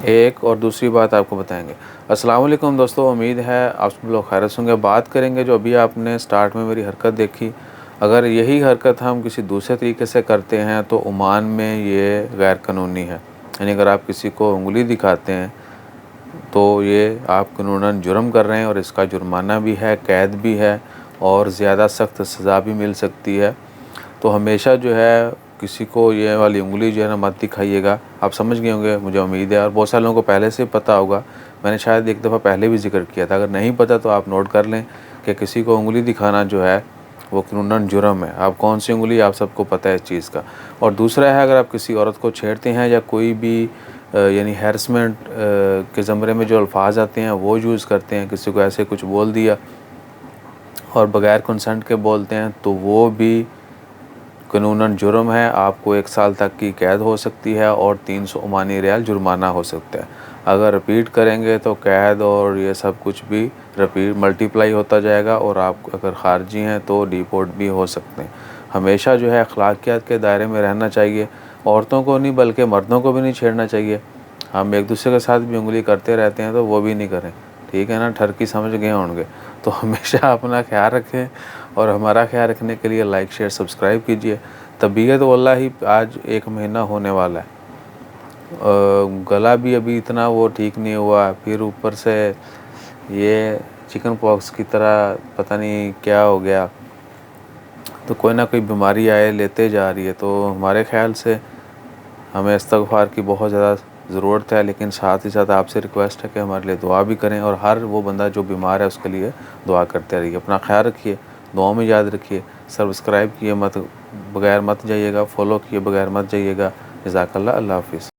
ایک اور دوسری بات آپ کو بتائیں گے۔ السلام علیکم دوستو، امید ہے آپ سب لوگ خیریت سے ہوں گے۔ بات کریں گے جو ابھی آپ نے سٹارٹ میں میری حرکت دیکھی، اگر یہی حرکت ہم کسی دوسرے طریقے سے کرتے ہیں تو عمان میں یہ غیر قانونی ہے۔ یعنی اگر آپ کسی کو انگلی دکھاتے ہیں تو یہ آپ قانوناً جرم کر رہے ہیں، اور اس کا جرمانہ بھی ہے، قید بھی ہے، اور زیادہ سخت سزا بھی مل سکتی ہے۔ تو ہمیشہ جو ہے کسی کو یہ والی انگلی جو ہے نا مت دکھائیے گا۔ آپ سمجھ گئے ہوں گے، مجھے امید ہے، اور بہت سارے لوگوں کو پہلے سے پتہ ہوگا۔ میں نے شاید ایک دفعہ پہلے بھی ذکر کیا تھا، اگر نہیں پتہ تو آپ نوٹ کر لیں کہ کسی کو انگلی دکھانا جو ہے وہ قانوناً جرم ہے۔ آپ کون سی انگلی، آپ سب کو پتہ ہے اس چیز کا۔ اور دوسرا ہے، اگر آپ کسی عورت کو چھیڑتے ہیں یا کوئی بھی یعنی ہیرسمنٹ کے زمرے میں جو الفاظ آتے ہیں وہ یوز کرتے ہیں، کسی کو ایسے کچھ بول دیا اور بغیر کنسنٹ کے بولتے ہیں، تو وہ بھی قانوناً جرم ہے۔ آپ کو 1 سال تک کی قید ہو سکتی ہے اور 300 عمانی ریال جرمانہ ہو سکتا ہے۔ اگر رپیٹ کریں گے تو قید اور یہ سب کچھ بھی ملٹیپلائی ہوتا جائے گا، اور آپ اگر خارجی ہیں تو ڈیپورٹ بھی ہو سکتے ہیں۔ ہمیشہ جو ہے اخلاقیات کے دائرے میں رہنا چاہیے، عورتوں کو نہیں بلکہ مردوں کو بھی نہیں چھیڑنا چاہیے۔ ہم ایک دوسرے کے ساتھ بھی انگلی کرتے رہتے ہیں تو وہ بھی نہیں کریں، ٹھیک ہے نا؟ ٹھرکی سمجھ گئے ہوں گے۔ تو ہمیشہ اپنا خیال رکھیں، اور ہمارا خیال رکھنے کے لیے لائک شیئر سبسکرائب کیجئے۔ طبیعت واللہ ہی آج 1 مہینہ ہونے والا ہے، گلا بھی ابھی اتنا وہ ٹھیک نہیں ہوا، پھر اوپر سے یہ چکن پاکس کی طرح پتہ نہیں کیا ہو گیا، تو کوئی نہ کوئی بیماری آئے لیتے جا رہی ہے۔ تو ہمارے خیال سے ہمیں استغفار کی بہت زیادہ ضرورت ہے، لیکن ساتھ ہی ساتھ آپ سے ریکویسٹ ہے کہ ہمارے لیے دعا بھی کریں، اور ہر وہ بندہ جو بیمار ہے اس کے لیے دعا کرتے رہیے۔ اپنا خیال رکھیے، دعاؤں میں یاد رکھیے، سبسکرائب کیے بغیر مت جائیے گا، فالو کیے بغیر مت جائیے گا۔ جزاک اللہ، اللہ حافظ۔